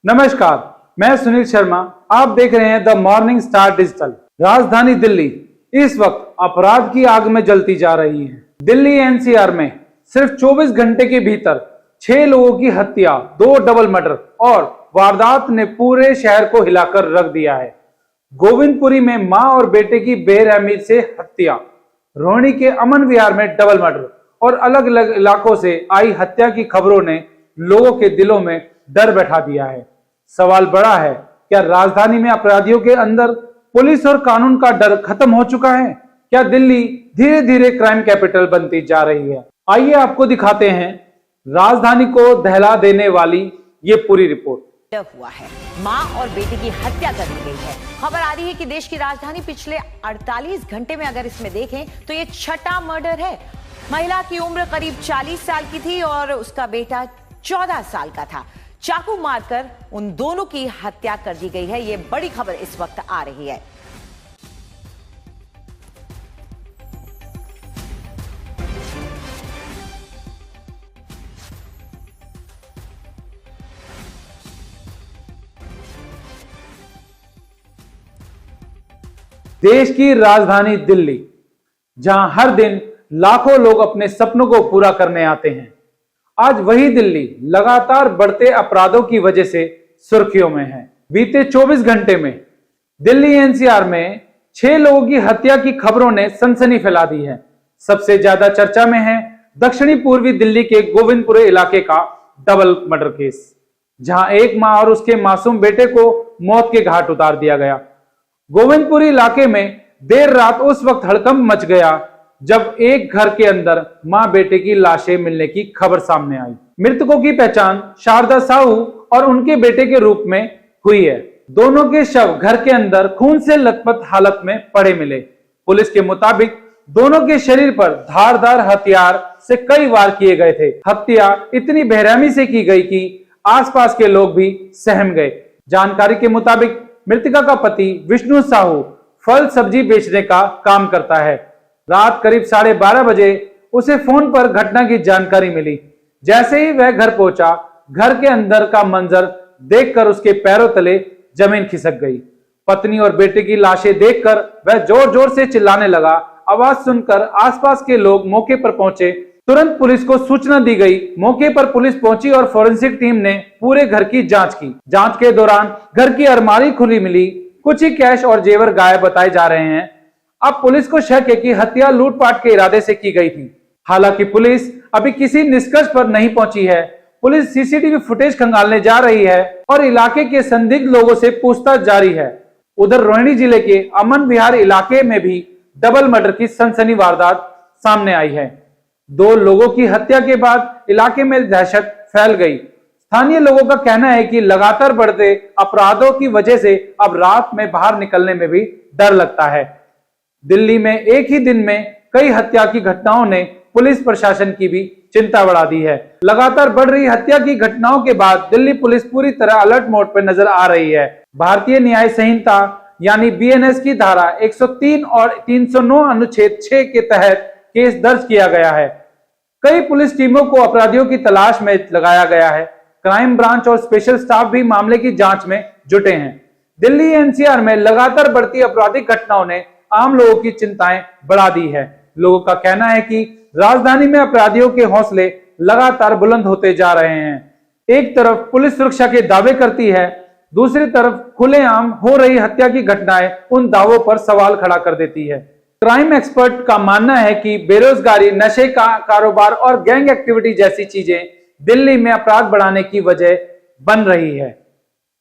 नमस्कार, मैं सुनील शर्मा। आप देख रहे हैं द मॉर्निंग स्टार डिजिटल। राजधानी दिल्ली इस वक्त अपराध की आग में जलती जा रही है। दिल्ली एनसीआर में सिर्फ 24 घंटे के भीतर 6 लोगों की हत्या, 2 डबल मर्डर और वारदात ने पूरे शहर को हिलाकर रख दिया है। गोविंदपुरी में मां और बेटे की बेरहमी से हत्या, रोहिणी के अमन विहार में डबल मर्डर और अलग अलग इलाकों से आई हत्या की खबरों ने लोगों के दिलों में डर बैठा दिया है। सवाल बड़ा है, क्या राजधानी में अपराधियों के अंदर पुलिस और कानून का डर खत्म हो चुका है? क्या दिल्ली धीरे धीरे क्राइम कैपिटल बनती जा रही है? आइए आपको दिखाते हैं राजधानी को दहला देने वाली ये पूरी रिपोर्ट। हुआ है, मां और बेटे की हत्या कर दी गई है। खबर आ रही है कि देश की राजधानी पिछले 48 घंटे में अगर इसमें देखें तो ये छठा मर्डर है। महिला की उम्र करीब 40 साल की थी और उसका बेटा 14 साल का था। चाकू मारकर उन दोनों की हत्या कर दी गई है। ये बड़ी खबर इस वक्त आ रही है। देश की राजधानी दिल्ली, जहां हर दिन लाखों लोग अपने सपनों को पूरा करने आते हैं, आज वही दिल्ली लगातार बढ़ते अपराधों की वजह से सुर्खियों में है। बीते 24 घंटे में दिल्ली एनसीआर में 6 लोगों की हत्या की खबरों ने सनसनी फैला दी है। सबसे ज्यादा चर्चा में है दक्षिणी पूर्वी दिल्ली के गोविंदपुरी इलाके का डबल मर्डर केस, जहां एक मां और उसके मासूम बेटे को मौत के घाट उतार दिया गया। गोविंदपुरी इलाके में देर रात उस वक्त हड़कंप मच गया जब एक घर के अंदर मां बेटे की लाशें मिलने की खबर सामने आई। मृतकों की पहचान शारदा साहू और उनके बेटे के रूप में हुई है। दोनों के शव घर के अंदर खून से लथपथ हालत में पड़े मिले। पुलिस के मुताबिक दोनों के शरीर पर धारदार हथियार से कई वार किए गए थे। हत्या इतनी बेरहमी से की गई कि आसपास के लोग भी सहम गए। जानकारी के मुताबिक मृतका का पति विष्णु साहू फल सब्जी बेचने का काम करता है। रात करीब 12:30 बजे उसे फोन पर घटना की जानकारी मिली। जैसे ही वह घर पहुंचा, घर के अंदर का मंजर देखकर उसके पैरों तले जमीन खिसक गई। पत्नी और बेटे की लाशें देखकर वह जोर जोर से चिल्लाने लगा। आवाज सुनकर आसपास के लोग मौके पर पहुंचे। तुरंत पुलिस को सूचना दी गई। मौके पर पुलिस पहुंची और फोरेंसिक टीम ने पूरे घर की जांच की। जांच के दौरान घर की अलमारी खुली मिली। कुछ ही कैश और जेवर गायब बताए जा रहे हैं। अब पुलिस को शक है कि हत्या लूटपाट के इरादे से की गई थी। हालांकि पुलिस अभी किसी निष्कर्ष पर नहीं पहुंची है। पुलिस सीसीटीवी फुटेज खंगालने जा रही है और इलाके के संदिग्ध लोगों से पूछताछ जारी है। उधर रोहिणी जिले के अमन विहार इलाके में भी डबल मर्डर की सनसनी वारदात सामने आई है। 2 लोगों की हत्या के बाद इलाके में दहशत फैल गई। स्थानीय लोगों का कहना है कि लगातार बढ़ते अपराधों की वजह से अब रात में बाहर निकलने में भी डर लगता है। दिल्ली में एक ही दिन में कई हत्या की घटनाओं ने पुलिस प्रशासन की भी चिंता बढ़ा दी है। लगातार बढ़ रही हत्या की घटनाओं के बाद दिल्ली पुलिस पूरी तरह अलर्ट मोड पर नजर आ रही है। भारतीय न्याय संहिता यानी बीएनएस की धारा 103 और 309 अनुच्छेद 6 के तहत केस दर्ज किया गया है। कई पुलिस टीमों को अपराधियों की तलाश में लगाया गया है। क्राइम ब्रांच और स्पेशल स्टाफ भी मामले की जांच में जुटे हैं। दिल्ली एनसीआर में लगातार बढ़ती आपराधिक घटनाओं ने आम लोगों की चिंताएं बढ़ा दी है। लोगों का कहना है कि राजधानी में अपराधियों के हौसले लगातार बुलंद होते जा रहे हैं। एक तरफ पुलिस सुरक्षा के दावे करती है, दूसरी तरफ खुलेआम हो रही हत्या की घटनाएं उन दावों पर सवाल खड़ा कर देती है। क्राइम एक्सपर्ट का मानना है कि बेरोजगारी, नशे का कारोबार और गैंग एक्टिविटी जैसी चीजें दिल्ली में अपराध बढ़ाने की वजह बन रही है।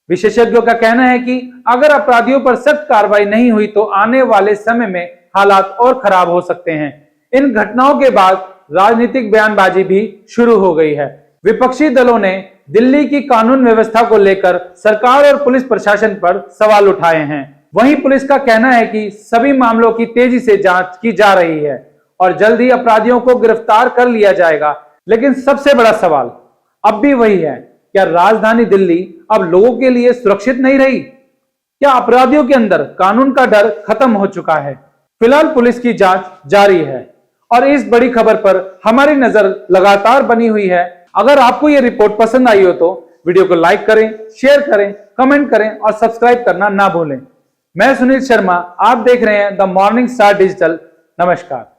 विशेषज्ञों का कहना है कि अगर अपराधियों पर सख्त कार्रवाई नहीं हुई तो आने वाले समय में हालात और खराब हो सकते हैं। इन घटनाओं के बाद राजनीतिक बयानबाजी भी शुरू हो गई है। विपक्षी दलों ने दिल्ली की कानून व्यवस्था को लेकर सरकार और पुलिस प्रशासन पर सवाल उठाए हैं। वहीं पुलिस का कहना है कि सभी मामलों की तेजी से जांच की जा रही है और जल्द ही अपराधियों को गिरफ्तार कर लिया जाएगा। लेकिन सबसे बड़ा सवाल अब भी वही है, क्या राजधानी दिल्ली अब लोगों के लिए सुरक्षित नहीं रही? क्या अपराधियों के अंदर कानून का डर खत्म हो चुका है? फिलहाल पुलिस की जांच जारी है और इस बड़ी खबर पर हमारी नजर लगातार बनी हुई है। अगर आपको यह रिपोर्ट पसंद आई हो तो वीडियो को लाइक करें, शेयर करें, कमेंट करें और सब्सक्राइब करना ना भूलें। मैं सुनील शर्मा, आप देख रहे हैं द मॉर्निंग स्टार डिजिटल। नमस्कार।